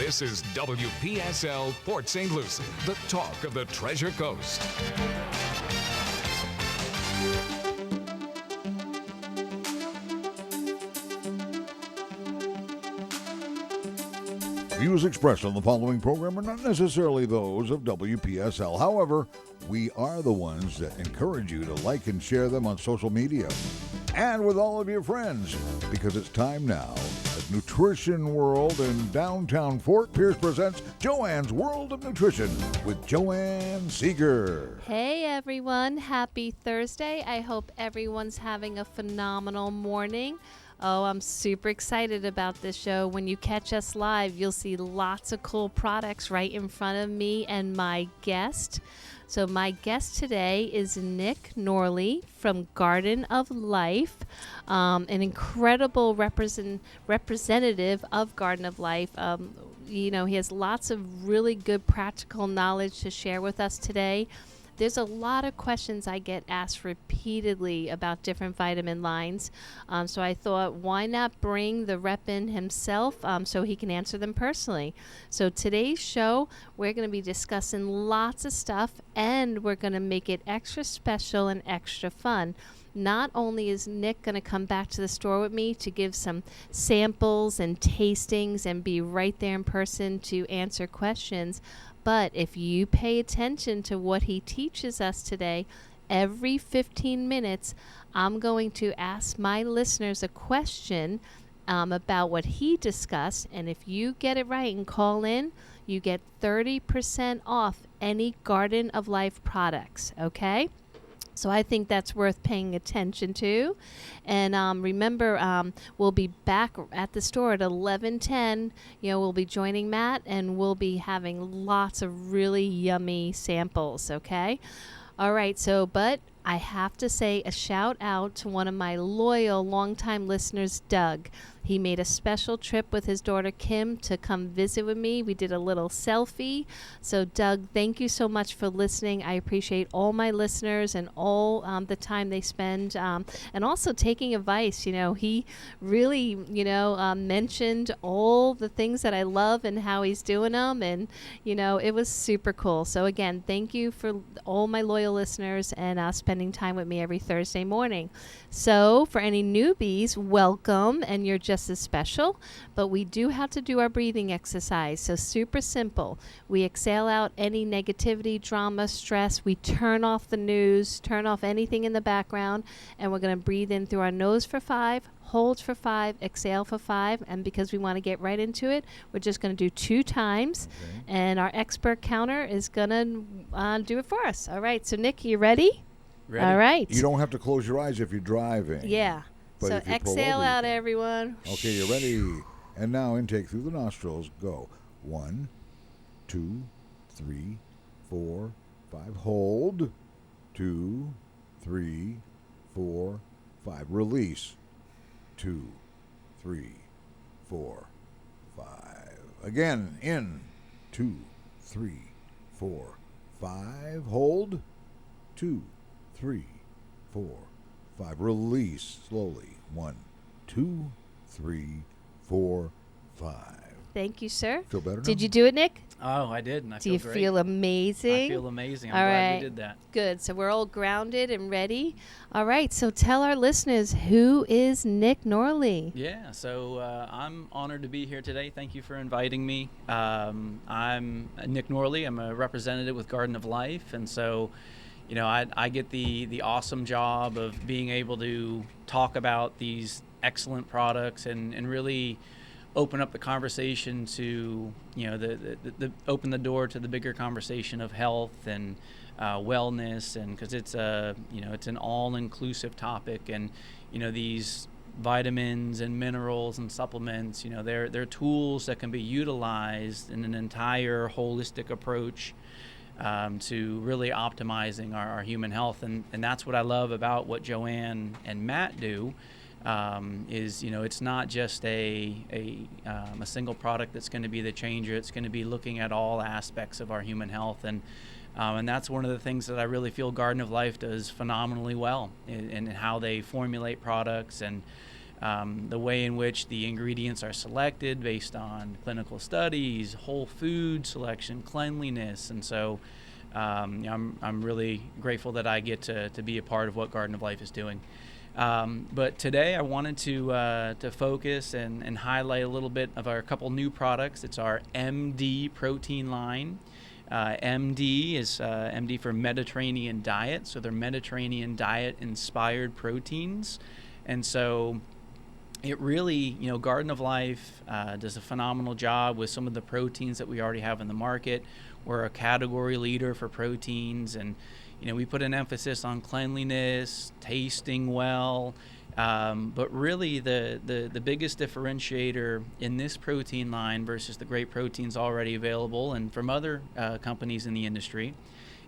This is WPSL Port St. Lucie, the talk of the Treasure Coast. Views expressed on the following program are not necessarily those of WPSL. However, we are the ones that encourage you to like and share them on social media and with all of your friends, because it's time now at Nutrition World in downtown Fort Pierce presents Joanne's World of Nutrition with Joanne Seeger. Hey everyone, happy Thursday. I hope everyone's having a phenomenal morning. Oh, I'm super excited about this show. When you catch us live, you'll see lots of cool products right in front of me and my guest. So my guest today is Nick Norley from Garden of Life, an incredible representative of Garden of Life. He has lots of really good practical knowledge to share with us today. There's a lot of questions I get asked repeatedly about different vitamin lines. So I thought, why not bring the rep in himself so he can answer them personally? So today's show, we're going to be discussing lots of stuff, and we're going to make it extra special and extra fun. Not only is Nick going to come back to the store with me to give some samples and tastings and be right there in person to answer questions, but if you pay attention to what he teaches us today, every 15 minutes, I'm going to ask my listeners a question about what he discussed. And if you get it right and call in, you get 30% off any Garden of Life products, okay? So I think that's worth paying attention to. And remember, we'll be back at the store at 11:10. We'll be joining Matt, and we'll be having lots of really yummy samples, okay? All right, but I have to say a shout out to one of my loyal, longtime listeners, Doug. He made a special trip with his daughter, Kim, to come visit with me. We did a little selfie. So, Doug, thank you so much for listening. I appreciate all my listeners and all the time they spend, and also taking advice. He really, mentioned all the things that I love and how he's doing them. And, it was super cool. So, again, thank you for all my loyal listeners and spending time with me every Thursday morning. So, for any newbies, welcome, and you're just as special, but we do have to do our breathing exercise. So super simple. We exhale out any negativity, drama, stress. We turn off the news, turn off anything in the background, and we're going to breathe in through our nose for 5, hold for 5, exhale for 5, and because we want to get right into it, we're just going to do 2 times, and our expert counter is going to do it for us. All right, so Nick, you ready? Ready. All right. You don't have to close your eyes if you're driving. Yeah. But so exhale out, everyone. Okay, you're ready. And now intake through the nostrils. Go. 1, 2, 3, 4, 5. Hold. 2, 3, 4, 5. Release. 2, 3, 4, 5. Again. In. 2, 3, 4, 5. Hold. 2, 3, 4, 5. Release slowly. 1, 2, 3, 4, 5. Thank you, sir. Feel better now? Did you do it, Nick? Oh, I did, and I Do feel you great. feel amazing? I feel amazing. I'm All glad right. we did that. Good. So we're all grounded and ready. All right. So tell our listeners, who is Nick Norley? Yeah, so I'm honored to be here today. Thank you for inviting me. I'm Nick Norley. I'm a representative with Garden of Life, and so I get the awesome job of being able to talk about these excellent products and really open up the conversation to, the open the door to the bigger conversation of health and wellness, and because it's an all-inclusive topic, and these vitamins and minerals and supplements, they're tools that can be utilized in an entire holistic approach to really optimizing our human health, and that's what I love about what Joanne and Matt do. Is it's not just a single product that's going to be the changer. It's going to be looking at all aspects of our human health, and that's one of the things that I really feel Garden of Life does phenomenally well in how they formulate products and the way in which the ingredients are selected based on clinical studies, whole food selection, cleanliness. And so I'm really grateful that I get to be a part of what Garden of Life is doing. But today I wanted to focus and highlight a little bit of our couple new products. It's our MD protein line. MD is MD for Mediterranean diet, so they're Mediterranean diet inspired proteins. And so it really, Garden of Life does a phenomenal job with some of the proteins that we already have in the market. We're a category leader for proteins, and we put an emphasis on cleanliness, tasting well, but really the biggest differentiator in this protein line versus the great proteins already available and from other companies in the industry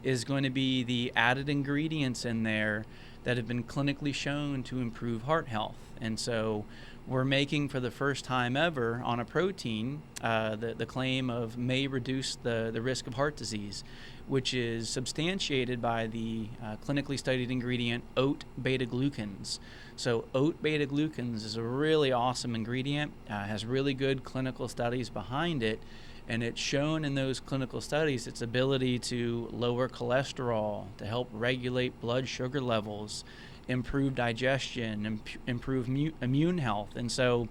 is going to be the added ingredients in there that have been clinically shown to improve heart health. And so we're making for the first time ever on a protein the claim of may reduce the risk of heart disease, which is substantiated by the clinically studied ingredient oat beta-glucans. So oat beta-glucans is a really awesome ingredient, has really good clinical studies behind it, and it's shown in those clinical studies its ability to lower cholesterol, to help regulate blood sugar levels, improve digestion, improve immune health. And so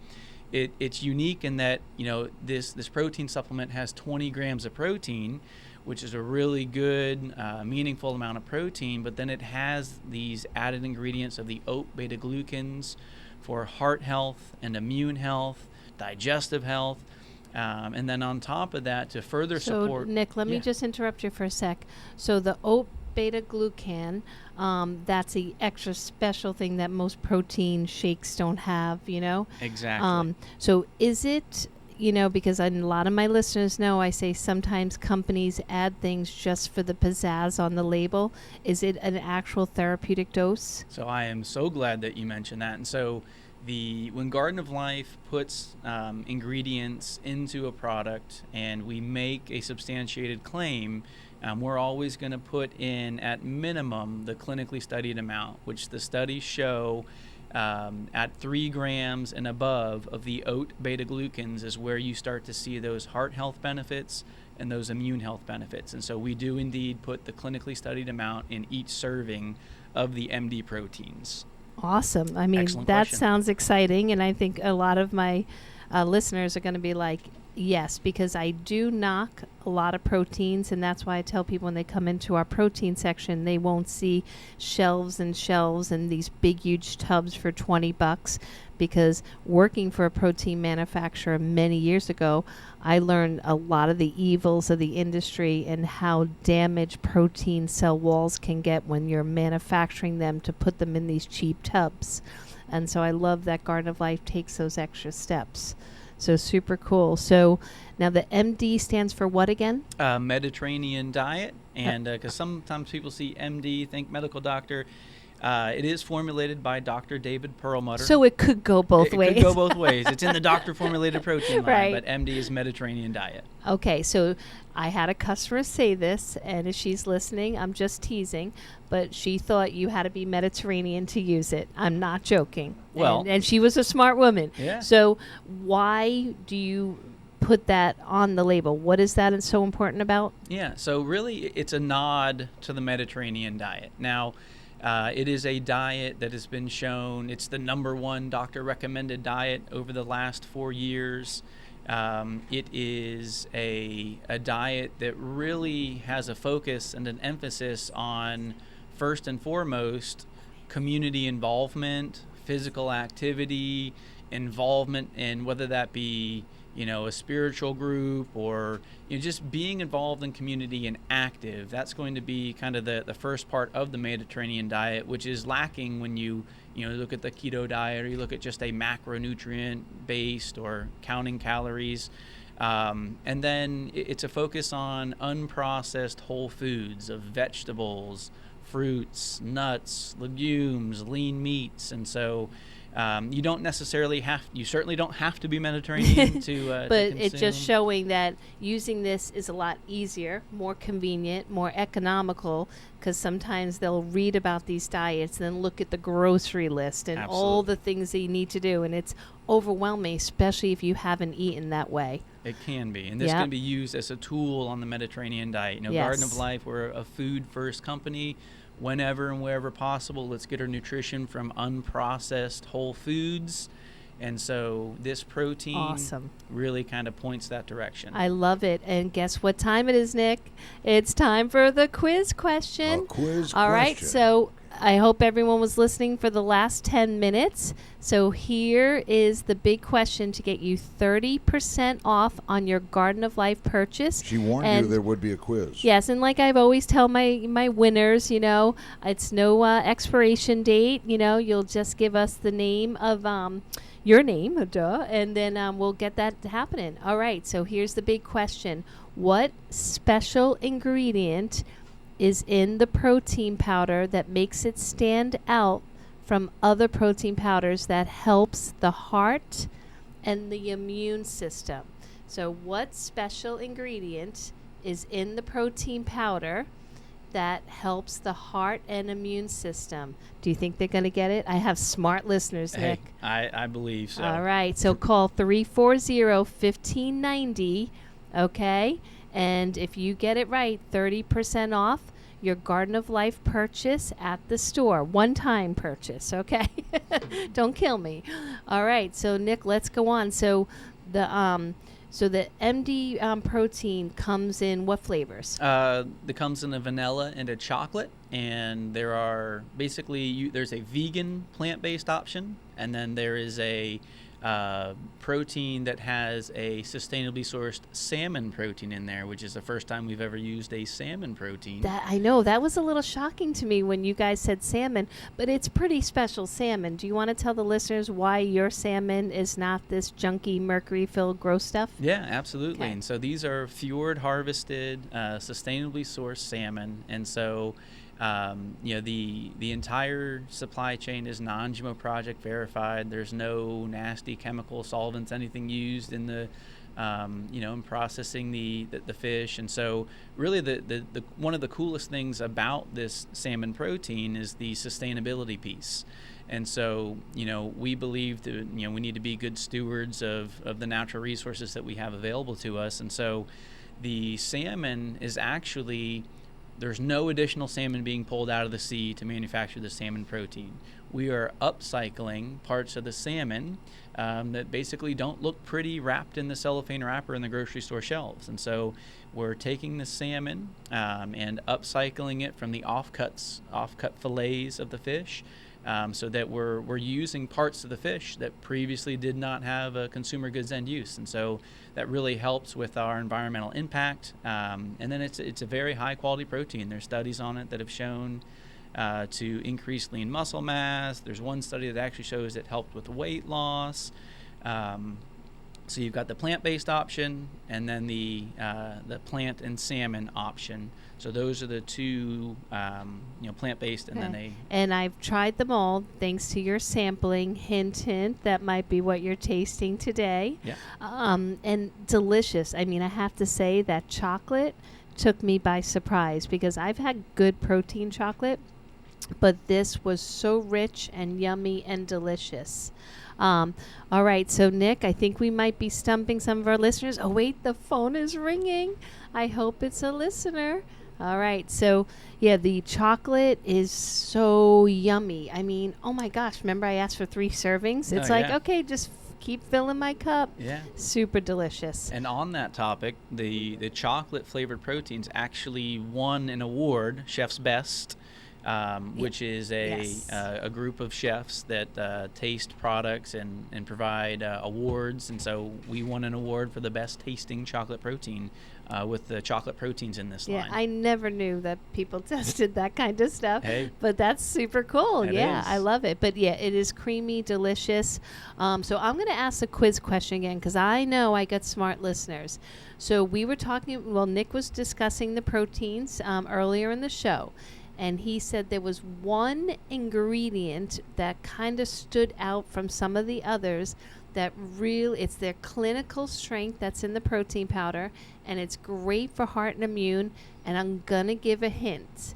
it's unique in that this protein supplement has 20 grams of protein, which is a really good, meaningful amount of protein, but then it has these added ingredients of the oat beta-glucans for heart health and immune health, digestive health, and then on top of that, to further support... So, Nick, let me just interrupt you for a sec. So the oat beta-glucan, that's the extra special thing that most protein shakes don't have, Exactly. So is it... because a lot of my listeners know I say sometimes companies add things just for the pizzazz on the label. Is it an actual therapeutic dose? So I am so glad that you mentioned that. And so when Garden of Life puts ingredients into a product and we make a substantiated claim, we're always going to put in at minimum the clinically studied amount, which the studies show at 3 grams and above of the oat beta-glucans is where you start to see those heart health benefits and those immune health benefits. And so we do indeed put the clinically studied amount in each serving of the MD proteins. Awesome. I mean, Excellent that question. sounds exciting, and I think a lot of my listeners are going to be like, yes, because I do knock a lot of proteins, and that's why I tell people when they come into our protein section, they won't see shelves and shelves and these big, huge tubs for $20, because working for a protein manufacturer many years ago, I learned a lot of the evils of the industry and how damaged protein cell walls can get when you're manufacturing them to put them in these cheap tubs. And so I love that Garden of Life takes those extra steps. So super cool. So now the MD stands for what again? Mediterranean diet. And because sometimes people see MD, think medical doctor. It is formulated by Dr. David Perlmutter. So it could go both ways. It could go both ways. It's in the doctor-formulated protein line, Right. but MD is Mediterranean diet. Okay, so I had a customer say this, and if she's listening, I'm just teasing, but she thought you had to be Mediterranean to use it. I'm not joking. Well- and she was a smart woman. Yeah. So why do you put that on the label? What is that so important about? Yeah, so really it's a nod to the Mediterranean diet. Now, it is a diet that has been shown, it's the #1 doctor-recommended diet over the last 4 years. It is a diet that really has a focus and an emphasis on, first and foremost, community involvement, physical activity, involvement in whether that be a spiritual group or just being involved in community and active. That's going to be kind of the first part of the Mediterranean diet, which is lacking when you look at the keto diet or you look at just a macronutrient based or counting calories. And then it's a focus on unprocessed whole foods of vegetables, fruits, nuts, legumes, lean meats. And so You don't necessarily you certainly don't have to be Mediterranean to but to it's just consume. showing that using this is a lot easier, more convenient, more economical, because sometimes they'll read about these diets and then look at the grocery list and all the things that you need to do, and it's overwhelming, especially if you haven't eaten that way. It can be, and this can be used as a tool on the Mediterranean diet. You know, Garden of Life, we're a food-first company. Whenever and wherever possible, let's get our nutrition from unprocessed whole foods. And so this protein really kind of points that direction. I love it. And guess what time it is, Nick? It's time for the quiz question. All right, so I hope everyone was listening for the last 10 minutes. So here is the big question to get you 30% off on your Garden of Life purchase. She warned you there would be a quiz. Yes, and like I've always tell my winners, you know, it's no expiration date. You know, you'll just give us the name of your name, and then we'll get that happening. All right, so here's the big question. What special ingredient is in the protein powder that makes it stand out from other protein powders that helps the heart and the immune system? So what special ingredient is in the protein powder that helps the heart and immune system? Do you think they're going to get it? I have smart listeners, Nick. I believe so. All right, so call 340-1590, okay? And if you get it right, 30% off your Garden of Life purchase at the store. One-time purchase, okay? Don't kill me. All right, so Nick, let's go on. So the MD protein comes in what flavors? It comes in a vanilla and a chocolate, and there are basically there's a vegan plant-based option, and then there is a protein that has a sustainably sourced salmon protein in there, which is the first time we've ever used a salmon protein. That I know, that was a little shocking to me when you guys said salmon, but it's pretty special salmon. Do you want to tell the listeners why your salmon is not this junky, mercury-filled gross stuff? Yeah, absolutely. Okay. And so these are fjord harvested, sustainably sourced salmon, and so you know, the entire supply chain is non-GMO project verified. There's no nasty chemical solvents, anything used in the you know, in processing the fish. And so really the one of the coolest things about this salmon protein is the sustainability piece. And so, you know, we believe that, you know, we need to be good stewards of the natural resources that we have available to us. And so the salmon is actually, there's no additional salmon being pulled out of the sea to manufacture the salmon protein. We are upcycling parts of the salmon that basically don't look pretty wrapped in the cellophane wrapper in the grocery store shelves. And so we're taking the salmon and upcycling it from the offcut fillets of the fish, so that we're using parts of the fish that previously did not have a consumer goods end use. And so that really helps with our environmental impact. And then it's a very high quality protein. There's studies on it that have shown to increase lean muscle mass. There's one study that actually shows it helped with weight loss. So you've got the plant-based option and then the plant and salmon option. So those are the two, you know, plant-based, and then they. And I've tried them all, thanks to your sampling. Hint, hint. That might be what you're tasting today. Yeah. And delicious. I mean, I have to say that chocolate took me by surprise, because I've had good protein chocolate, but this was so rich and yummy and delicious. All right, so Nick, I think we might be stumping some of our listeners. Oh, wait, the phone is ringing. I hope it's a listener. All right, so yeah, the chocolate is so yummy. I mean, oh my gosh, remember I asked for 3 servings? It's okay, just keep filling my cup. Yeah. Super delicious. And on that topic, the chocolate flavored proteins actually won an award, Chef's Best, which is a group of chefs that taste products and provide awards. And so we won an award for the best tasting chocolate protein with the chocolate proteins in this line. Yeah, I never knew that people tested that kind of stuff. Hey. But that's super cool. It Yeah, is. I love it. But yeah, it is creamy, delicious. So I'm going to ask a quiz question again, because I know I got smart listeners. So we were talking, Nick was discussing the proteins earlier in the show. and he said there was one ingredient that kind of stood out from some of the others that really, it's their clinical strength that's in the protein powder, and it's great for heart and immune. And I'm gonna give a hint.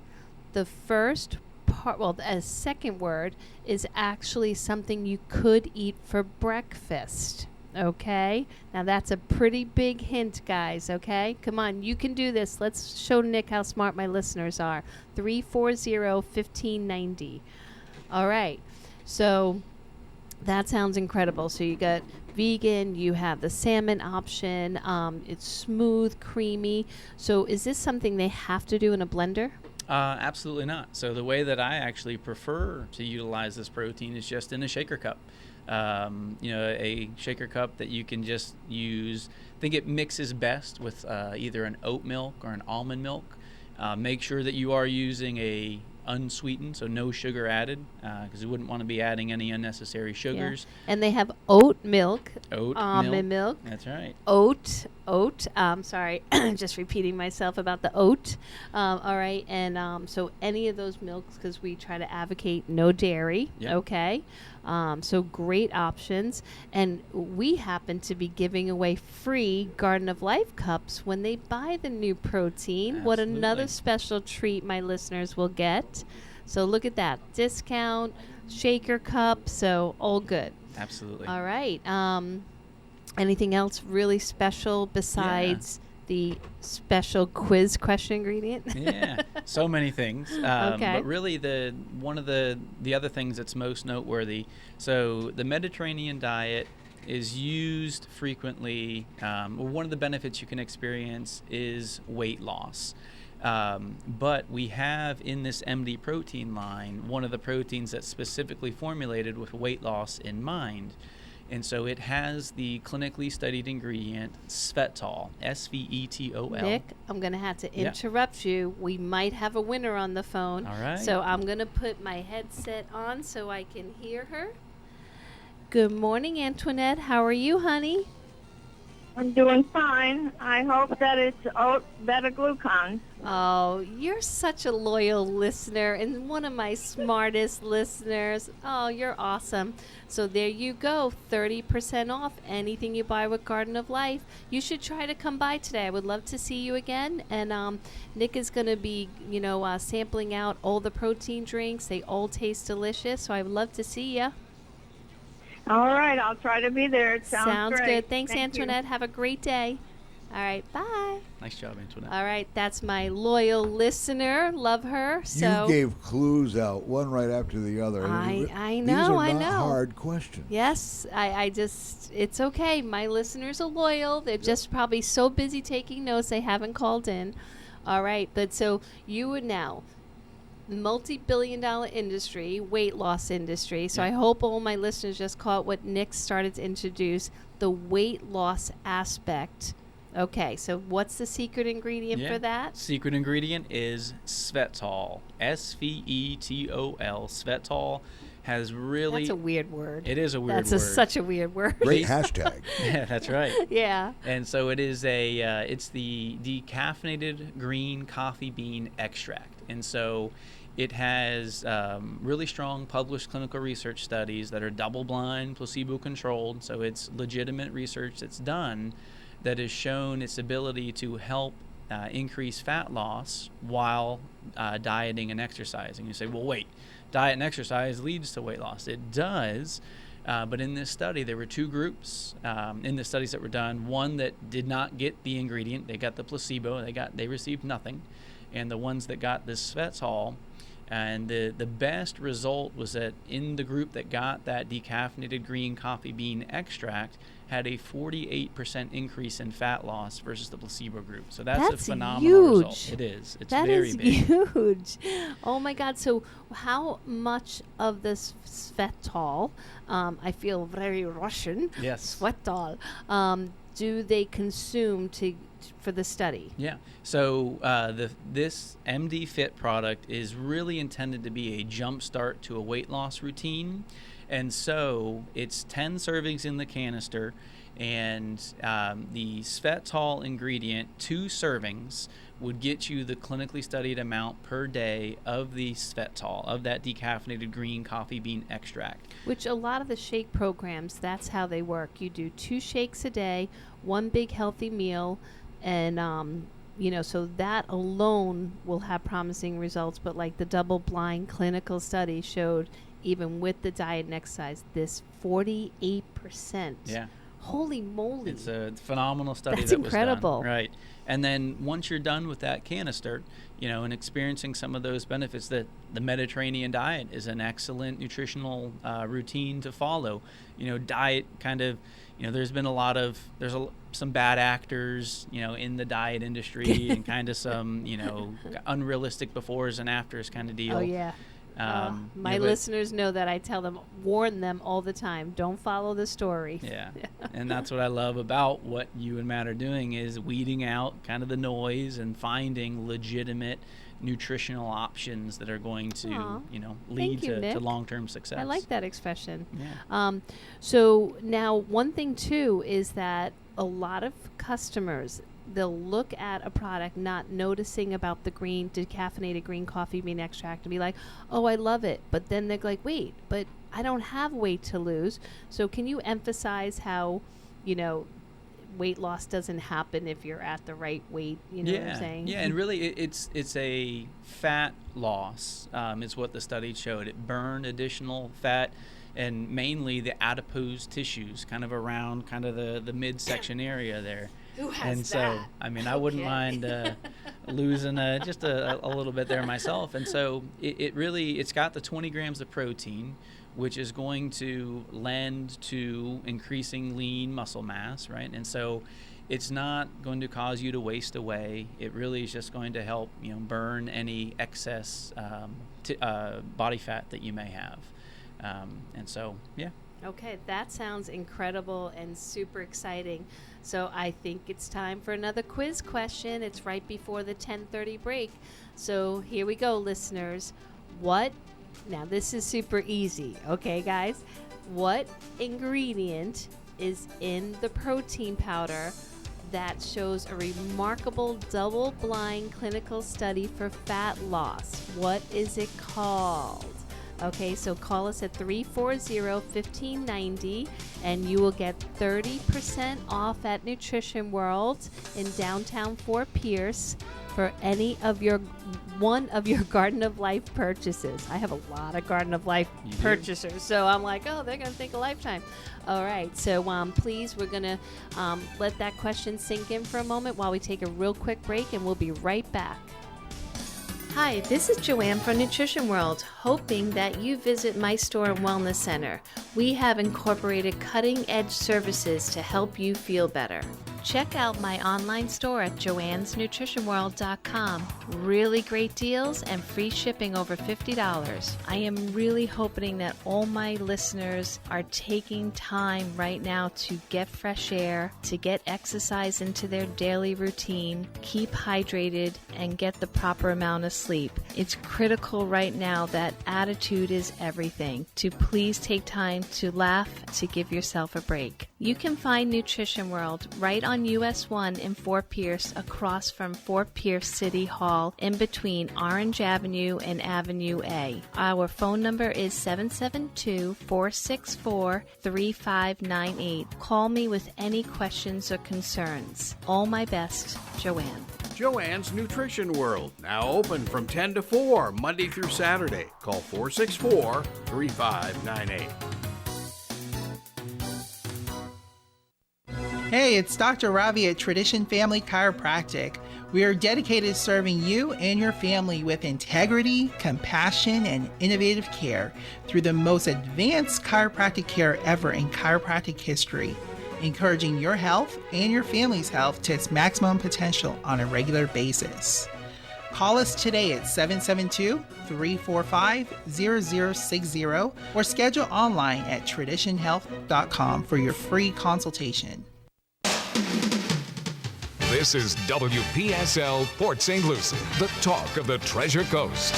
The first part, well, the second word is actually something you could eat for breakfast. Okay, now that's a pretty big hint, guys. Okay, come on, you can do this. Let's show Nick how smart my listeners are. 340-1590. All right, so that sounds incredible. So you got vegan, you have the salmon option. It's smooth, creamy. So is this something they have to do in a blender? Absolutely not. So the way that I actually prefer to utilize this protein is just in a shaker cup. A shaker cup that you can just use. I think it mixes best with either an oat milk or an almond milk. Make sure that you are using a unsweetened, so no sugar added, because you wouldn't want to be adding any unnecessary sugars. Yeah. And they have oat milk, Oat almond milk. That's right. Oat. Sorry, just repeating myself about the oat. All right, and so any of those milks, because we try to advocate no dairy. Yep. Okay. So great options. And we happen to be giving away free Garden of Life cups when they buy the new protein. Absolutely. What another special treat my listeners will get. So look at that. Discount, shaker cup, so all good. Absolutely. All right. Anything else really special besides the special quiz question ingredient? Yeah, so many things. Okay. But really, one of the other things that's most noteworthy. So the Mediterranean diet is used frequently. One of the benefits you can experience is weight loss. But we have in this MD protein line one of the proteins that's specifically formulated with weight loss in mind. And so it has the clinically studied ingredient Svetol, Svetol. Nick, I'm going to have to interrupt you. We might have a winner on the phone. All right. So I'm going to put my headset on so I can hear her. Good morning, Antoinette. How are you, honey? I'm doing fine. I hope that it's oat beta-glucan. Oh, you're such a loyal listener and one of my smartest listeners. Oh, you're awesome. So there you go, 30% off anything you buy with Garden of Life. You should try to come by today. I would love to see you again. And Nick is going to be, sampling out all the protein drinks. They all taste delicious, so I would love to see you. All right, I'll try to be there. It sounds great. Good. Thanks, Thank Antoinette. you. Have a great day. All right, bye. Nice job, Antoinette. All right, that's my loyal listener. Love her. So You gave clues out one right after the other. I These know, are I not know. hard questions. Yes, I just, it's okay. My listeners are loyal. They're just probably so busy taking notes they haven't called in. All right, but so you would now, multi-billion-dollar industry, weight loss industry. So I hope all my listeners just caught what Nick started to introduce, the weight loss aspect. Okay, so what's the secret ingredient for that? Secret ingredient is Svetol, Svetol. Svetol has really... That's a weird word. It is a weird word. That's such a weird word. Great hashtag. Yeah, that's right. Yeah. And so it is it's the decaffeinated green coffee bean extract. And so it has really strong published clinical research studies that are double-blind, placebo-controlled. So it's legitimate research that's done that has shown its ability to help increase fat loss while dieting and exercising. You say, well, wait, diet and exercise leads to weight loss. It does. But in this study, there were two groups in the studies that were done. One that did not get the ingredient. They got the placebo. They received nothing. And the ones that got the Svetol, and the best result was that in the group that got that decaffeinated green coffee bean extract had a 48% increase in fat loss versus the placebo group. So that's a phenomenal result. It is. It's very big. That is huge. Oh my God. So how much of this Svetol, I feel very Russian. Yes. Svetol, do they consume for the study? Yeah. So this MD Fit product is really intended to be a jump start to a weight loss routine. And so it's 10 servings in the canister. And the Svetol ingredient, 2 servings, would get you the clinically studied amount per day of the Svetol, of that decaffeinated green coffee bean extract. Which a lot of the shake programs, that's how they work. You do 2 shakes a day, 1 big healthy meal, and so that alone will have promising results. But like the double-blind clinical study showed, even with the diet and exercise, this 48%. Yeah. Holy moly. It's a phenomenal study. That's that incredible. Was done. Right. And then once you're done with that canister, and experiencing some of those benefits, that the Mediterranean diet is an excellent nutritional routine to follow. Diet kind of, there's been some bad actors, in the diet industry and kind of some, unrealistic befores and afters kind of deal. Oh, yeah. My listeners know that I warn them all the time, don't follow the story. Yeah. And that's what I love about what you and Matt are doing, is weeding out kind of the noise and finding legitimate nutritional options that are going to, lead to long-term success. I like that expression. Yeah. So now one thing too is that a lot of customers, they'll look at a product not noticing about the decaffeinated green coffee bean extract and be like, oh, I love it. But then they're like, wait, but I don't have weight to lose. So can you emphasize how, weight loss doesn't happen if you're at the right weight? You know what I'm saying? Yeah, and really it's a fat loss is what the study showed. It burned additional fat, and mainly the adipose tissues kind of around kind of the midsection area there. Who has and so, that? I wouldn't mind losing just a little bit there myself. And so it's got the 20 grams of protein, which is going to lend to increasing lean muscle mass, right? And so it's not going to cause you to waste away. It really is just going to help, burn any excess body fat that you may have. And so, yeah. Okay, that sounds incredible and super exciting. So I think it's time for another quiz question. It's right before the 10:30 break. So here we go, listeners. Now this is super easy, okay, guys? What ingredient is in the protein powder that shows a remarkable double-blind clinical study for fat loss? What is it called? Okay, so call us at 340-1590 and you will get 30% off at Nutrition World in downtown Fort Pierce for one of your Garden of Life purchases. I have a lot of Garden of Life purchasers, so I'm like, oh, they're going to think a lifetime. All right, so please, we're going to let that question sink in for a moment while we take a real quick break, and we'll be right back. Hi, this is Joanne from Nutrition World, hoping that you visit my store and wellness center. We have incorporated cutting-edge services to help you feel better. Check out my online store at joannesnutritionworld.com. Really great deals and free shipping over $50. I am really hoping that all my listeners are taking time right now to get fresh air, to get exercise into their daily routine, keep hydrated, and get the proper amount of sleep. It's critical right now that attitude is everything. To please take time to laugh, to give yourself a break. You can find Nutrition World right on US 1 in Fort Pierce, across from Fort Pierce City Hall, in between Orange Avenue and Avenue A. Our phone number is 772-464-3598. Call me with any questions or concerns. All my best, Joanne. Joanne's Nutrition World, now open from 10 to 4, Monday through Saturday. Call 464-3598. Hey, it's Dr. Ravi at Tradition Family Chiropractic. We are dedicated to serving you and your family with integrity, compassion, and innovative care through the most advanced chiropractic care ever in chiropractic history, encouraging your health and your family's health to its maximum potential on a regular basis. Call us today at 772-345-0060 or schedule online at traditionhealth.com for your free consultation. This is WPSL Port St. Lucie, the talk of the Treasure Coast.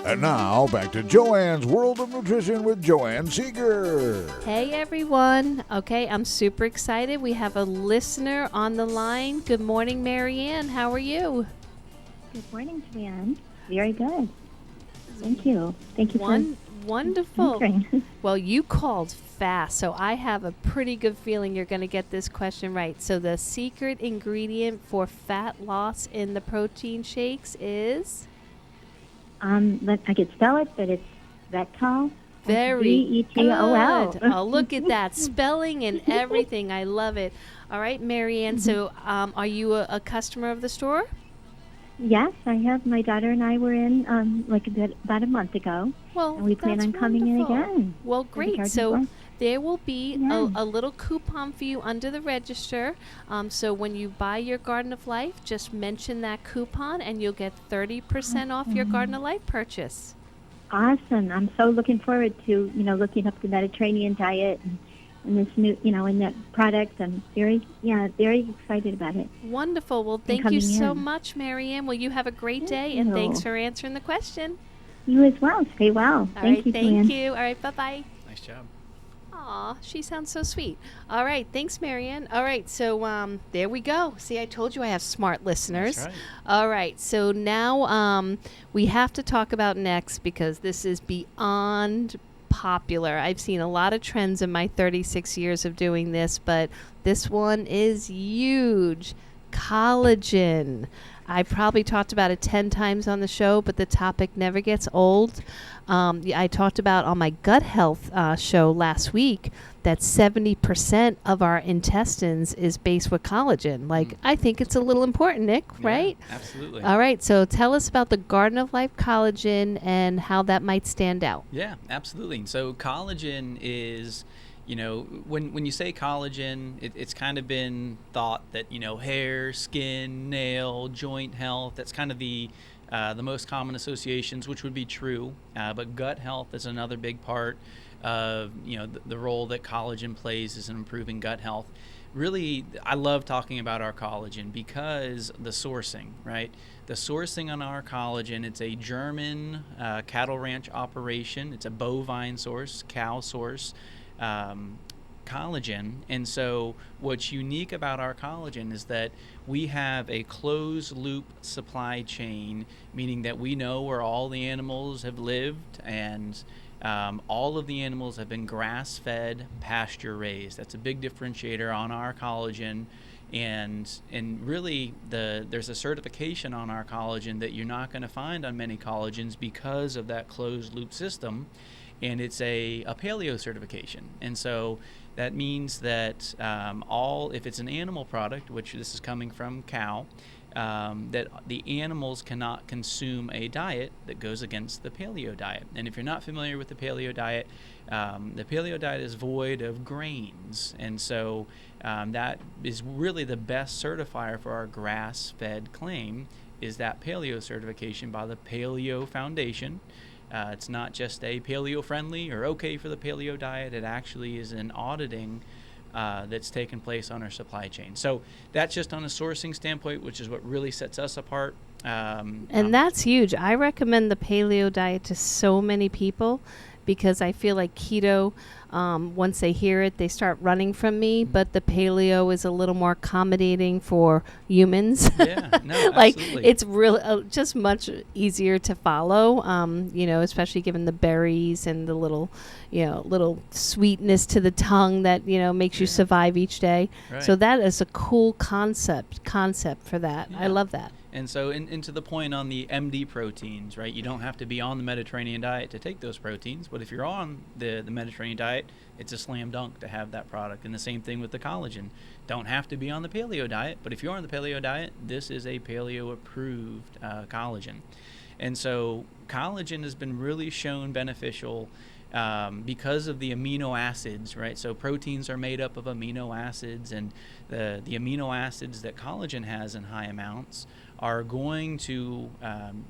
And now, back to Joanne's World of Nutrition with Joanne Seeger. Hey, everyone. Okay, I'm super excited. We have a listener on the line. Good morning, Marianne. How are you? Good morning, Joanne. Very good. Thank you. Thank you Wonderful. for answering. Well, you called fast, so I have a pretty good feeling you're going to get this question right. So the secret ingredient for fat loss in the protein shakes is? I could spell it, but it's Vetol. Very Vetol. good. Oh, look at that. Spelling and everything. I love it. All right, Marianne, so are you a customer of the store? Yes, I have. My daughter and I were in about a month ago. Well, and we plan on coming wonderful. in again. Well, great. So there will be Yeah. a little coupon for you under the register. So when you buy your Garden of Life, just mention that coupon and you'll get 30% off your Garden of Life purchase. Awesome. I'm so looking forward to, looking up the Mediterranean diet and this new, and that product. I'm very excited about it. Wonderful. Well, thank you so much, Marianne. Well, you have a great day, and thanks for answering the question. You as well. Stay well. All right, you, thank Joanne. you. All right, bye-bye. Nice job. Aw, she sounds so sweet. All right, thanks, Marianne. All right, so there we go. See, I told you I have smart listeners. That's right. All right, so now we have to talk about next because this is beyond popular. I've seen a lot of trends in my 36 years of doing this, but this one is huge. Collagen. I probably talked about it 10 times on the show, but the topic never gets old. I talked about on my gut health show last week that 70% of our intestines is based with collagen. I think it's a little important, Nick, right? Absolutely. All right, so tell us about the Garden of Life collagen and how that might stand out. Yeah, absolutely. So collagen is, when you say collagen, it's kind of been thought that, hair, skin, nail, joint health, that's kind of the most common associations, which would be true. But gut health is another big part of, the role that collagen plays is in improving gut health. Really, I love talking about our collagen because the sourcing, right? The sourcing on our collagen, it's a German cattle ranch operation. It's a bovine source, cow source. Collagen. And so what's unique about our collagen is that we have a closed loop supply chain, meaning that we know where all the animals have lived and all of the animals have been grass-fed, pasture-raised. That's a big differentiator on our collagen. And really, there's a certification on our collagen that you're not going to find on many collagens because of that closed loop system. And it's a Paleo certification. And so that means that if it's an animal product, which this is coming from cow, that the animals cannot consume a diet that goes against the Paleo diet. And if you're not familiar with the Paleo diet is void of grains. And so that is really the best certifier for our grass-fed claim is that Paleo certification by the Paleo Foundation. It's not just a paleo-friendly or okay for the paleo diet. It actually is an auditing that's taken place on our supply chain. So that's just on a sourcing standpoint, which is what really sets us apart. And that's huge. I recommend the paleo diet to so many people because I feel like keto, once they hear it, they start running from me. But the paleo is a little more accommodating for humans. Yeah, no, absolutely. It's really just much easier to follow, especially given the berries and the little sweetness to the tongue that, makes you survive each day. Right. So that is a cool concept for that. Yeah. I love that. And so into the point on the MD proteins, right? You don't have to be on the Mediterranean diet to take those proteins, but if you're on the Mediterranean diet, it's a slam dunk to have that product. And the same thing with the collagen. Don't have to be on the paleo diet, but if you're on the paleo diet, this is a paleo approved collagen. And so collagen has been really shown beneficial because of the amino acids, right? So proteins are made up of amino acids, and the amino acids that collagen has in high amounts are going to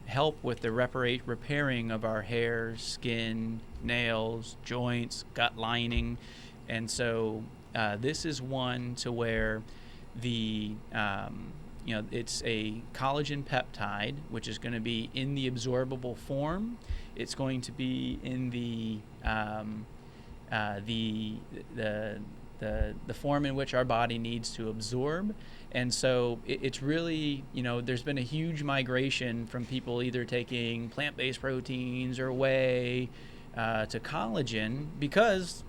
help with the repairing of our hair, skin, nails, joints, gut lining. And so this is one to where the it's a collagen peptide, which is going to be in the absorbable form. It's going to be in the form in which our body needs to absorb. And so it's really, there's been a huge migration from people either taking plant-based proteins or whey to collagen because,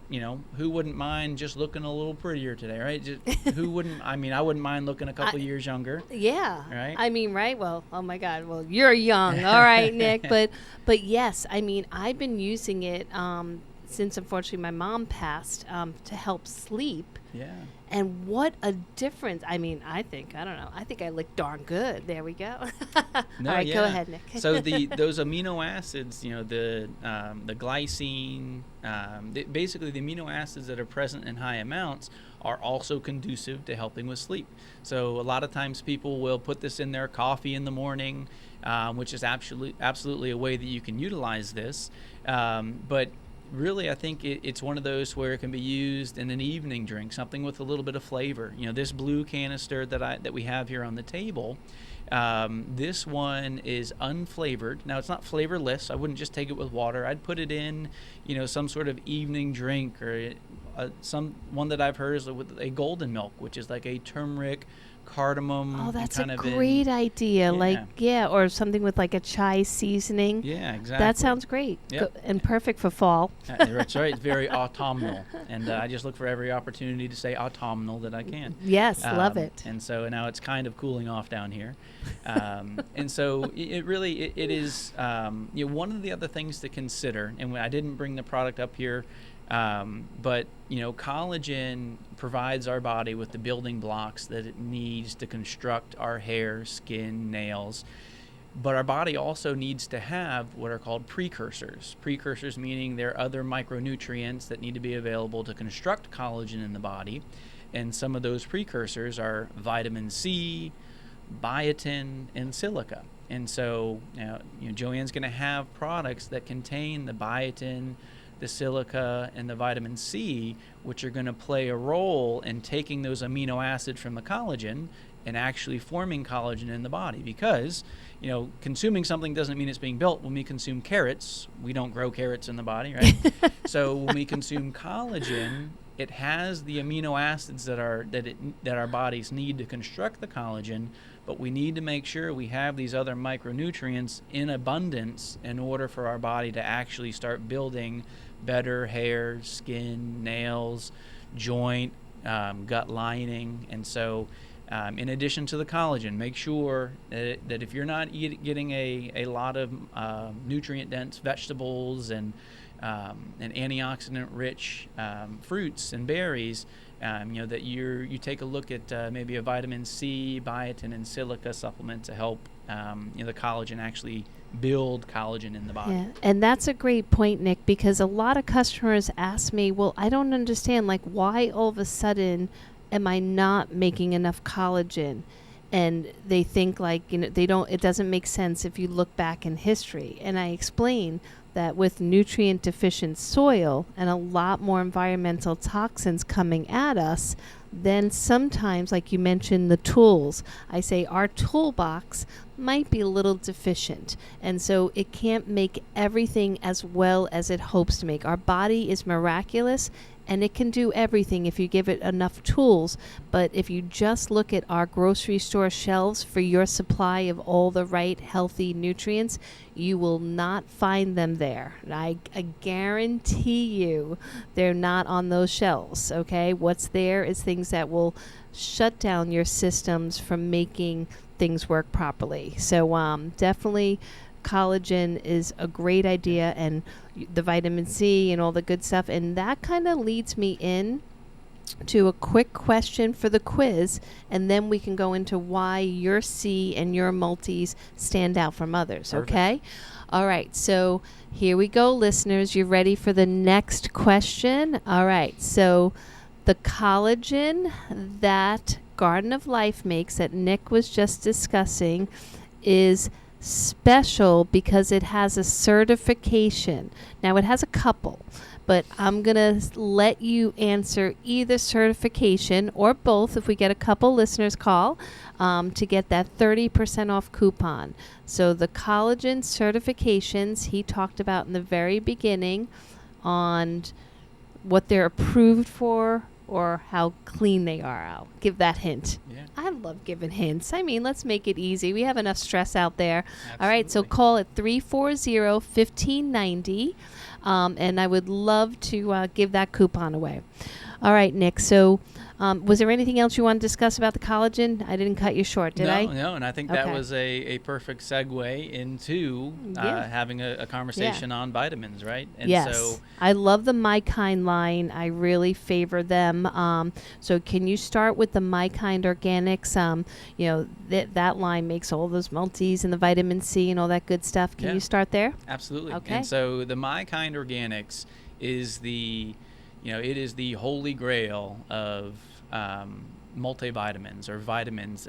who wouldn't mind just looking a little prettier today, right? Who wouldn't? I mean, I wouldn't mind looking a couple years younger. Yeah. Right? I mean, right? Well, oh my God. Well, you're young. All right, Nick. But yes, I mean, I've been using it since, unfortunately, my mom passed to help sleep. Yeah. And what a difference. I mean, I think I look darn good. There we go. No, all right, yeah. go ahead, Nick. So those amino acids, the glycine, basically the amino acids that are present in high amounts are also conducive to helping with sleep. So a lot of times people will put this in their coffee in the morning, which is absolutely a way that you can utilize this. But really, I think it's one of those where it can be used in an evening drink, something with a little bit of flavor. This blue canister that we have here on the table, this one is unflavored. Now, it's not flavorless. I wouldn't just take it with water. I'd put it in, some sort of evening drink, or one that I've heard is with a golden milk, which is like a turmeric, cardamom. Oh, that's kind a of great idea. Or something with like a chai seasoning. Yeah, exactly. That sounds great. Yep. And perfect for fall. That's right. It's very autumnal. And I just look for every opportunity to say autumnal that I can. Yes, love it. And so now it's kind of cooling off down here. And so it really is one of the other things to consider, and I didn't bring the product up here, but collagen provides our body with the building blocks that it needs to construct our hair, skin, nails. But our body also needs to have what are called precursors. Precursors meaning there are other micronutrients that need to be available to construct collagen in the body. And some of those precursors are vitamin C, biotin, and silica. And so Joanne's going to have products that contain the biotin, the silica, and the vitamin C, which are going to play a role in taking those amino acids from the collagen and actually forming collagen in the body. Because, consuming something doesn't mean it's being built. When we consume carrots, we don't grow carrots in the body, right? So when we consume collagen, it has the amino acids that our bodies need to construct the collagen, but we need to make sure we have these other micronutrients in abundance in order for our body to actually start building better hair, skin, nails, joint, gut lining. And so in addition to the collagen, make sure that if you're not getting a lot of nutrient-dense vegetables and antioxidant-rich fruits and berries, that you take a look at maybe a vitamin C, biotin, and silica supplement to help the collagen actually build collagen in the body. Yeah, and that's a great point, Nick, because a lot of customers ask me, well, I don't understand, like, why all of a sudden am I not making enough collagen? And they think it doesn't make sense if you look back in history. And I explain that with nutrient deficient soil and a lot more environmental toxins coming at us, then sometimes, like you mentioned, the tools, I say our toolbox might be a little deficient. And so it can't make everything as well as it hopes to make. Our body is miraculous, and it can do everything if you give it enough tools. But if you just look at our grocery store shelves for your supply of all the right healthy nutrients, you will not find them there. I guarantee you they're not on those shelves, okay? What's there is things that will shut down your systems from making things work properly. So definitely collagen is a great idea, and the vitamin C and all the good stuff. And that kind of leads me in to a quick question for the quiz, and then we can go into why your C and your multis stand out from others. Perfect. Okay? All right, so here we go, listeners. You ready for the next question? All right, so the collagen that Garden of Life makes that Nick was just discussing is special because it has a certification. Now, it has a couple, but I'm going to let you answer either certification or both if we get a couple listeners call to get that 30% off coupon. So the Collagen Certifications he talked about in the very beginning on what they're approved for or how clean they are. I'll give that hint. Yeah. I love giving hints. I mean, let's make it easy. We have enough stress out there. Absolutely. All right, so call at 340-1590, and I would love to give that coupon away. All right, Nick, so was there anything else you want to discuss about the collagen? I didn't cut you short, did I? No, and I think that was a perfect segue into having a conversation on vitamins, right? And yes. So I love the My Kind line. I really favor them. So can you start with the My Kind Organics? That line makes all those multis and the vitamin C and all that good stuff. Can you start there? Absolutely. Okay. And so the My Kind Organics is it is the holy grail of multivitamins or vitamins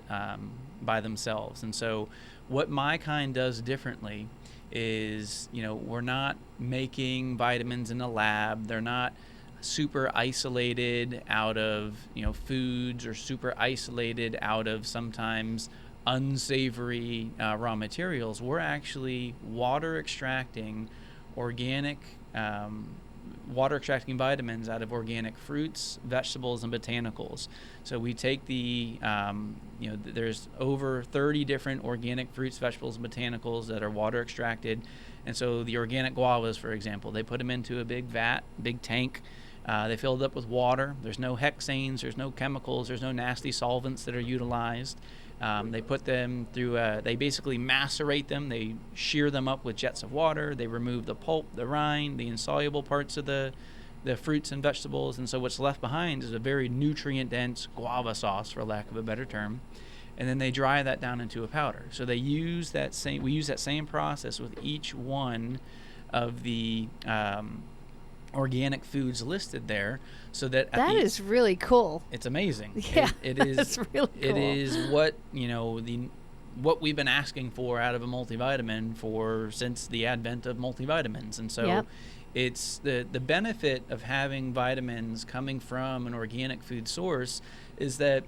by themselves. And so what My Kind does differently is, we're not making vitamins in a lab. They're not super isolated out of, foods or super isolated out of sometimes unsavory raw materials. We're actually water extracting vitamins out of organic fruits, vegetables, and botanicals. So we take there's over 30 different organic fruits, vegetables, and botanicals that are water extracted. And so the organic guavas, for example, they put them into a big tank. They fill it up with water. There's no hexanes, there's no chemicals, there's no nasty solvents that are utilized. They put them through, they basically macerate them. They shear them up with jets of water. They remove the pulp, the rind, the insoluble parts of the fruits and vegetables. And so what's left behind is a very nutrient-dense guava sauce, for lack of a better term. And then they dry that down into a powder. So we use that same process with each one of the organic foods listed there, so that is really cool. It's amazing. Yeah, it is. That's really cool. It is what what we've been asking for out of a multivitamin since the advent of multivitamins, and so it's the benefit of having vitamins coming from an organic food source is that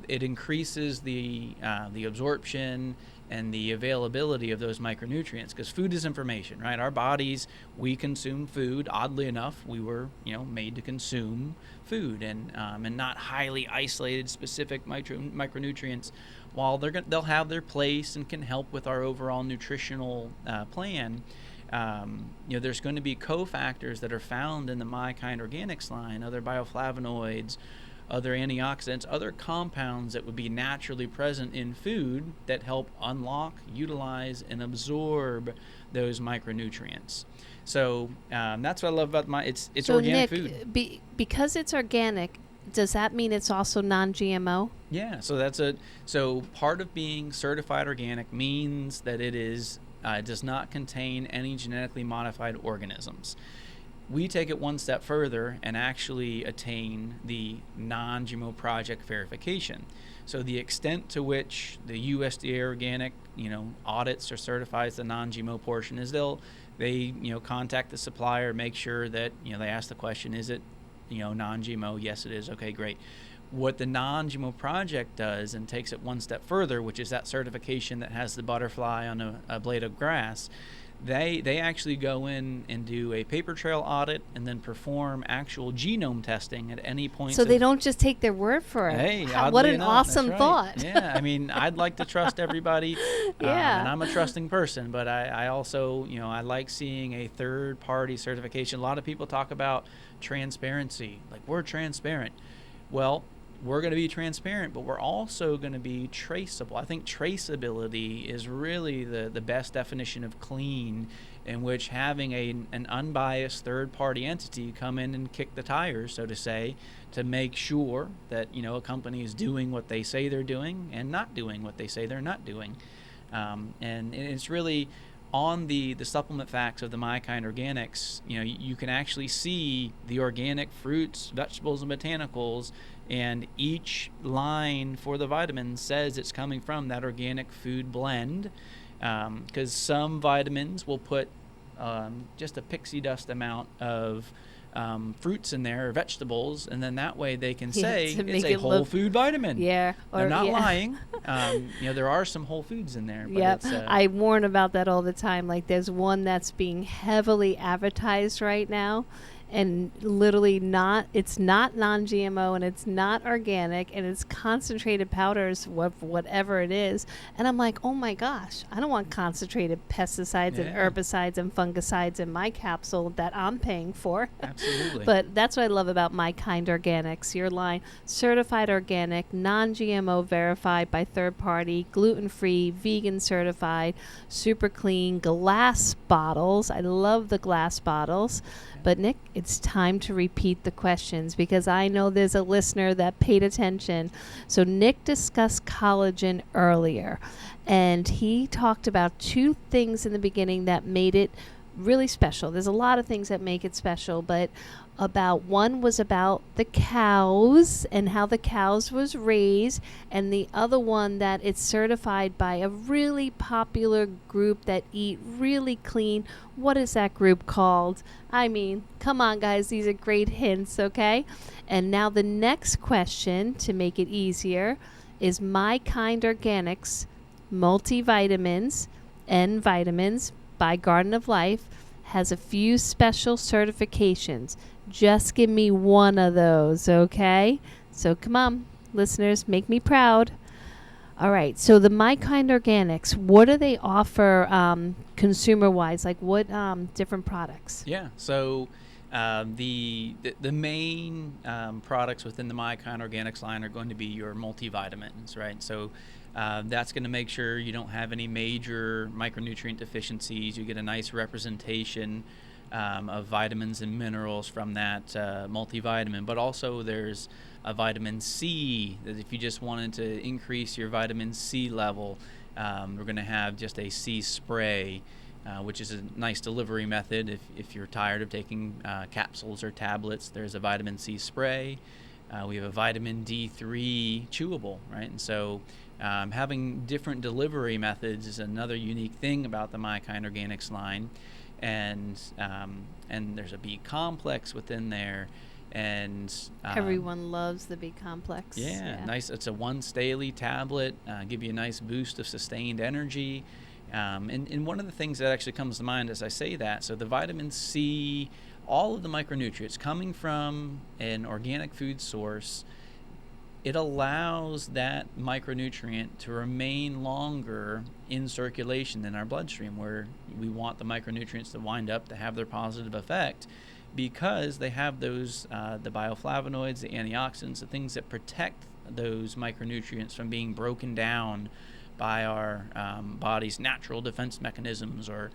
it increases the absorption and the availability of those micronutrients, because food is information, right? Our bodies, we consume food. Oddly enough, we were, made to consume food, and not highly isolated specific micronutrients. While they'll have their place and can help with our overall nutritional plan, there's going to be cofactors that are found in the My Kind Organics line, other bioflavonoids, other antioxidants, other compounds that would be naturally present in food that help unlock, utilize, and absorb those micronutrients. So that's what I love about it's so organic Nick, food. Because it's organic, does that mean it's also non-GMO? Yeah. So part of being certified organic means that it does not contain any genetically modified organisms. We take it one step further and actually attain the non-GMO project verification. So the extent to which the USDA organic, audits or certifies the non-GMO portion is they contact the supplier, make sure that, they ask the question, is it, non-GMO? Yes, it is. Okay, great. What the non-GMO project does and takes it one step further, which is that certification that has the butterfly on a blade of grass, they actually go in and do a paper trail audit and then perform actual genome testing at any point. So they don't just take their word for it. Hey, what an enough, awesome right. thought. Yeah, I mean, I'd like to trust everybody. Yeah. And I'm a trusting person, but I also, I like seeing a third-party certification. A lot of people talk about transparency, like we're transparent. Well, we're going to be transparent, but we're also going to be traceable. I think traceability is really the best definition of clean, in which having an unbiased third-party entity come in and kick the tires, so to say, to make sure that a company is doing what they say they're doing and not doing what they say they're not doing. And it's really on the supplement facts of the My Kind Organics. You can actually see the organic fruits, vegetables, and botanicals, and each line for the vitamins says it's coming from that organic food blend, because some vitamins will put just a pixie dust amount of fruits in there or vegetables, and then that way they can say to make it's a it whole look- food vitamin. Yeah, They're not yeah. lying. There are some whole foods in there. But Yep, it's, I warn about that all the time. Like, there's one that's being heavily advertised right now, and literally it's not non-GMO, and it's not organic, and it's concentrated powders, whatever it is. And I'm like, oh my gosh, I don't want concentrated pesticides and Yeah. herbicides and fungicides in my capsule that I'm paying for. Absolutely. But that's what I love about My Kind Organics, your line, certified organic, non-GMO, verified by third party, gluten-free, vegan certified, super clean, glass bottles. I love the glass bottles. But Nick, it's time to repeat the questions, because I know there's a listener that paid attention. So Nick discussed collagen earlier, and he talked about two things in the beginning that made it really special. There's a lot of things that make it special, but one was about the cows and how the cows was raised, and the other one that it's certified by a really popular group that eat really clean. What is that group called? I mean, come on guys, these are great hints, okay? And now the next question, to make it easier, is My Kind Organics multivitamins and vitamins by Garden of Life has a few special certifications. Just give me one of those, okay? So come on, listeners, make me proud. All right, so the My Kind Organics, what do they offer consumer-wise? Like what different products? Yeah, so the main products within the My Kind Organics line are going to be your multivitamins, right? So that's going to make sure you don't have any major micronutrient deficiencies. You get a nice representation of vitamins and minerals from that multivitamin. But also there's a vitamin C that if you just wanted to increase your vitamin C level, we're going to have just a C spray, which is a nice delivery method. If you're tired of taking capsules or tablets, there's a vitamin C spray. We have a vitamin D3 chewable, right? And so having different delivery methods is another unique thing about the My Kind Organics line. And there's a B complex within there. And everyone loves the B complex. Yeah, nice. It's a once daily tablet, give you a nice boost of sustained energy. And one of the things that actually comes to mind as I say that, so the vitamin C, all of the micronutrients coming from an organic food source, it allows that micronutrient to remain longer in circulation in our bloodstream, where we want the micronutrients to wind up to have their positive effect, because they have those the bioflavonoids, the antioxidants, the things that protect those micronutrients from being broken down by our body's natural defense mechanisms. Or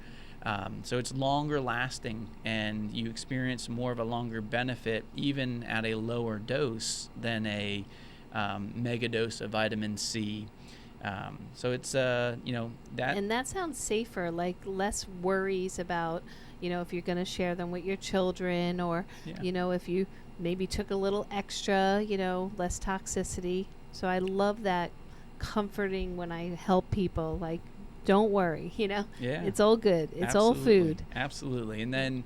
so it's longer lasting, and you experience more of a longer benefit even at a lower dose than a mega dose of vitamin C. So it's that. And that sounds safer, like less worries about, if you're going to share them with your children, or, if you maybe took a little extra, less toxicity. So I love that comforting when I help people, like, don't worry, Yeah. it's all good. It's all Absolutely. food. Absolutely. And then,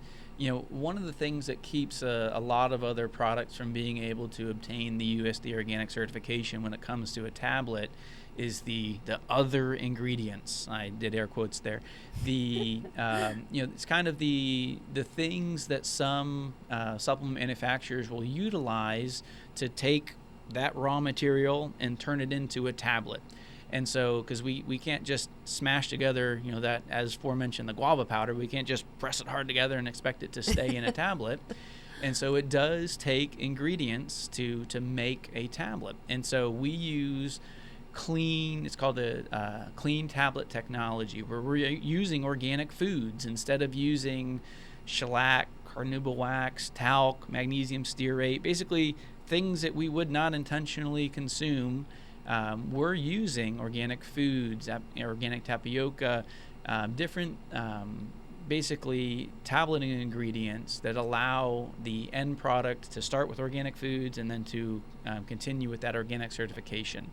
one of the things that keeps a lot of other products from being able to obtain the USDA organic certification when it comes to a tablet is the other ingredients. I did air quotes there. It's kind of the things that some supplement manufacturers will utilize to take that raw material and turn it into a tablet. And so, because we can't just smash together, that, as aforementioned, the guava powder, we can't just press it hard together and expect it to stay in a tablet. And so it does take ingredients to make a tablet. And so we use it's called the clean tablet technology, where we're using organic foods instead of using shellac, carnauba wax, talc, magnesium stearate, basically things that we would not intentionally consume. We're using organic foods, organic tapioca, different basically tableting ingredients that allow the end product to start with organic foods and then to continue with that organic certification.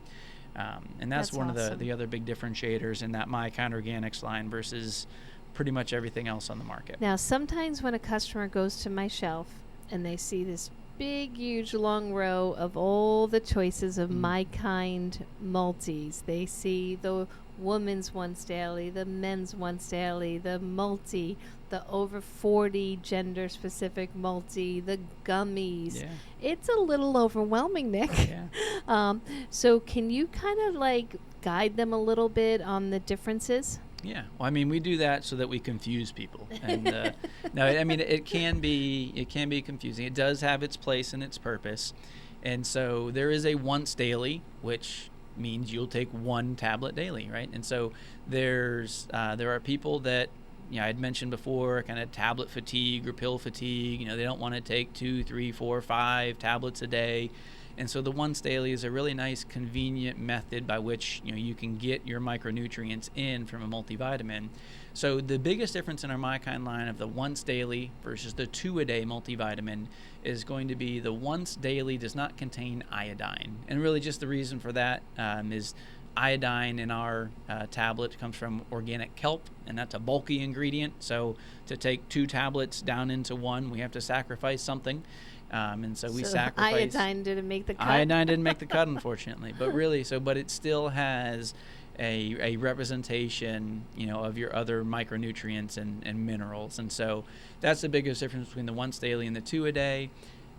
And that's one awesome. of the other big differentiators in that My Kind Organics line versus pretty much everything else on the market. Now, sometimes when a customer goes to my shelf and they see this big, huge, long row of all the choices of My Kind multis. They see the women's once daily, the men's once daily, the multi, the over 40 gender specific multi, the gummies. Yeah. It's a little overwhelming, Nick. Yeah. So can you kind of like guide them a little bit on the differences? Yeah, well, I mean, we do that so that we confuse people. And no, I mean, it can be confusing. It does have its place and its purpose. And so there is a once daily, which means you'll take one tablet daily, right? And so there are people that, I had mentioned before, kind of tablet fatigue or pill fatigue. They don't want to take 2, 3, 4, 5 tablets a day. And so the once daily is a really nice, convenient method by which you can get your micronutrients in from a multivitamin. So the biggest difference in our My Kind line of the once daily versus the 2-a-day multivitamin is going to be the once daily does not contain iodine. And really just the reason for that is iodine in our tablet comes from organic kelp, and that's a bulky ingredient. So to take 2 tablets down into 1, we have to sacrifice something. And so we sacrifice. Iodine didn't make the cut. Iodine didn't make the cut, unfortunately. But really, but it still has a representation, of your other micronutrients and minerals. And so that's the biggest difference between the once daily and the 2-a-day.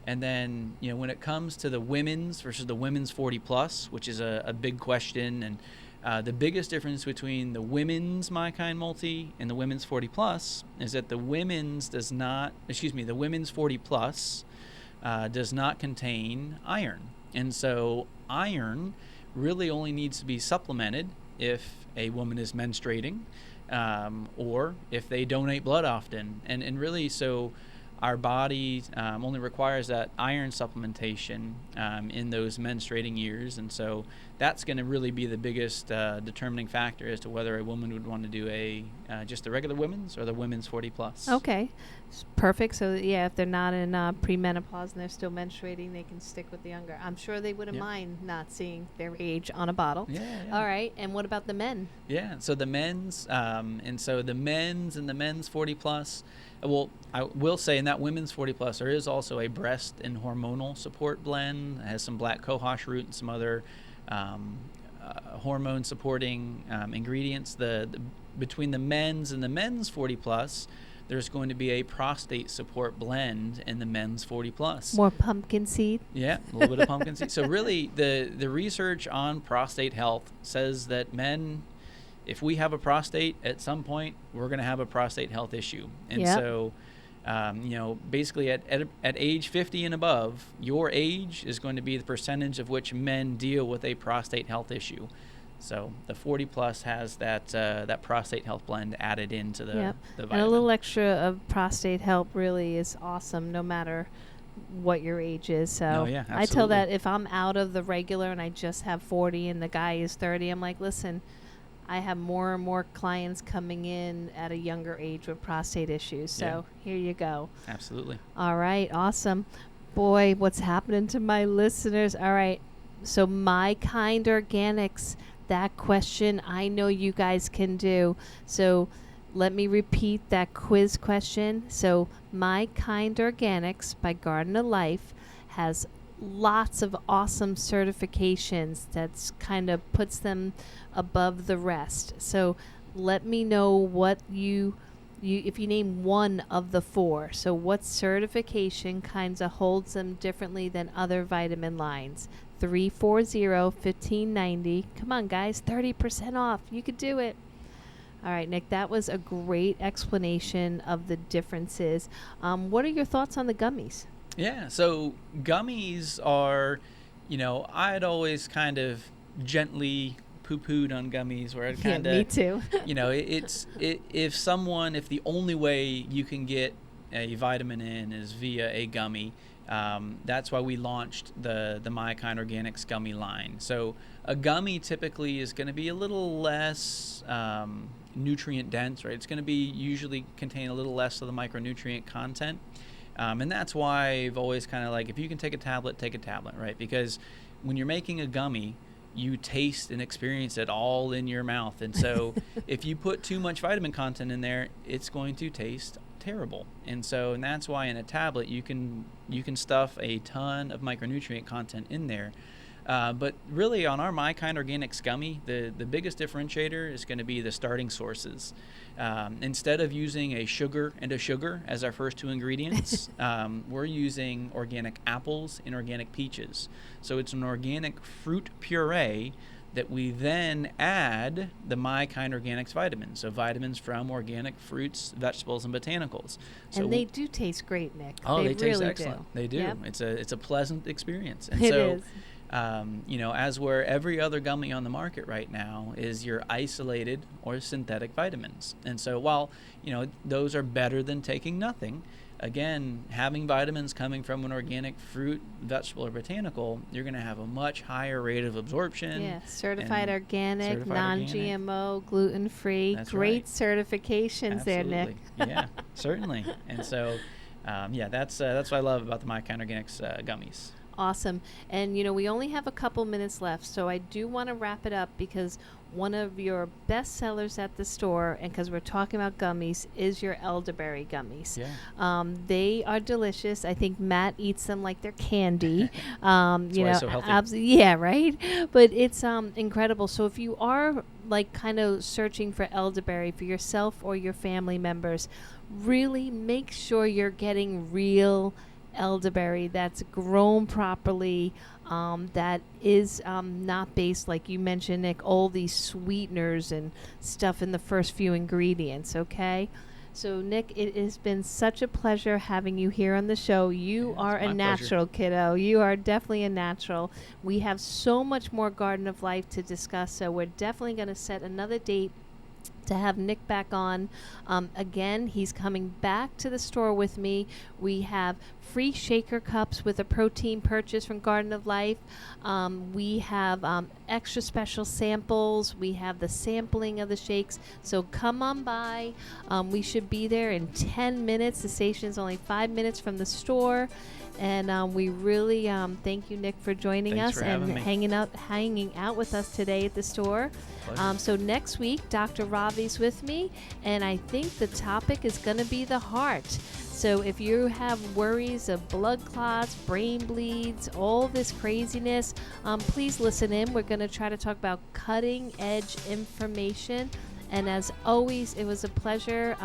And then, when it comes to the women's versus the women's 40 plus, which is a big question, and the biggest difference between the women's My Kind multi and the women's 40 plus is that the women's 40 plus does not contain iron. And so iron really only needs to be supplemented if a woman is menstruating or if they donate blood often. And really, so our body only requires that iron supplementation in those menstruating years. And so that's going to really be the biggest determining factor as to whether a woman would want to do just the regular women's or the women's 40 plus. Okay. Perfect. So, if they're not in premenopause and they're still menstruating, they can stick with the younger. I'm sure they wouldn't mind not seeing their age on a bottle. Yeah. All right. And what about the men? Yeah. So the men's, and so the men's 40 plus, well, I will say in that women's 40 plus, there is also a breast and hormonal support blend. It has some black cohosh root and some other hormone supporting ingredients. Between the men's and the men's 40 plus, there's going to be a prostate support blend in the men's 40 plus. More pumpkin seed. Yeah, a little bit of pumpkin seed. So really, the research on prostate health says that men, if we have a prostate at some point, we're going to have a prostate health issue. And so, basically at age 50 and above, your age is going to be the percentage of which men deal with a prostate health issue. So the 40 plus has that prostate health blend added into the vitamin. And a little extra of prostate help really is awesome, no matter what your age is. So I tell that if I'm out of the regular and I just have 40 and the guy is 30, I'm like, listen, I have more and more clients coming in at a younger age with prostate issues. So here you go. Absolutely. All right. Awesome. Boy, what's happening to my listeners? All right. So My Kind Organics, that question I know you guys can do. So let me repeat that quiz question. So My Kind Organics by Garden of Life has lots of awesome certifications that's kind of puts them above the rest. So let me know what you if you name one of the 4. So what certification kinds of holds them differently than other vitamin lines? 340-1590. Come on, guys, 30% off. You could do it. All right, Nick, that was a great explanation of the differences. What are your thoughts on the gummies? Yeah, so gummies are, I'd always kind of gently poo-pooed on gummies, where I'd kind of, me too. if the only way you can get a vitamin in is via a gummy, that's why we launched the My Kind Organics gummy line. So a gummy typically is going to be a little less nutrient dense, right? It's going to be usually contain a little less of the micronutrient content. And that's why I've always kind of if you can take a tablet, right? Because when you're making a gummy, you taste and experience it all in your mouth. And so if you put too much vitamin content in there, it's going to taste terrible. And that's why in a tablet you can stuff a ton of micronutrient content in there. But really, on our My Kind Organics gummy, the biggest differentiator is going to be the starting sources. Instead of using a sugar and a sugar as our first 2 ingredients, we're using organic apples and organic peaches. So it's an organic fruit puree that we then add the My Kind Organics vitamins. So vitamins from organic fruits, vegetables, and botanicals. So and they do taste great, Nick. Oh, they taste really excellent. Do. They do. Yep. It's a pleasant experience. And it so, is. As where every other gummy on the market right now is your isolated or synthetic vitamins. And so while, those are better than taking nothing, again, having vitamins coming from an organic fruit, vegetable, or botanical, you're going to have a much higher rate of absorption. Yeah, certified organic, certified non-GMO, gluten-free. That's great right. certifications there, Nick. Yeah, certainly. And so, that's what I love about the My Kind Organics gummies. Awesome. And, we only have a couple minutes left, so I do want to wrap it up because one of your best sellers at the store, and because we're talking about gummies, is your elderberry gummies. Yeah. They are delicious. I think Matt eats them like they're candy. That's why it's so healthy. Yeah, right? But it's incredible. So if you are kind of searching for elderberry for yourself or your family members, really make sure you're getting real elderberry that's grown properly, that is not based, like you mentioned, Nick, all these sweeteners and stuff in the first few ingredients, okay? So, Nick, it has been such a pleasure having you here on the show. You are a natural, kiddo. You are definitely a natural. We have so much more Garden of Life to discuss, so we're definitely going to set another date to have Nick back on. Again, he's coming back to the store with me. We have free shaker cups with a protein purchase from Garden of Life. We have extra special samples. We have the sampling of the shakes. So come on by. We should be there in 10 minutes. The station is only 5 minutes from the store. And we really thank you, Nick, for joining Thanks us for and having hanging out with us today at the store. So next week, Dr. Ravi's with me, and I think the topic is going to be the heart. So if you have worries of blood clots, brain bleeds, all this craziness, please listen in. We're going to try to talk about cutting edge information. And as always, it was a pleasure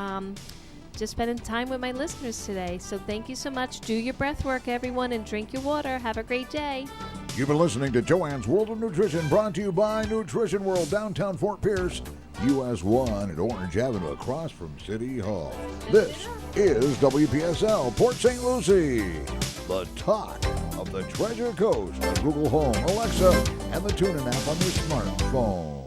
just spending time with my listeners today. So thank you so much. Do your breath work, everyone, and drink your water. Have a great day. You've been listening to Joanne's World of Nutrition, brought to you by Nutrition World, downtown Fort Pierce, US 1 at Orange Avenue, across from City Hall. This is WPSL, Port St. Lucie, the talk of the Treasure Coast on Google Home, Alexa, and the TuneIn app on your smartphone.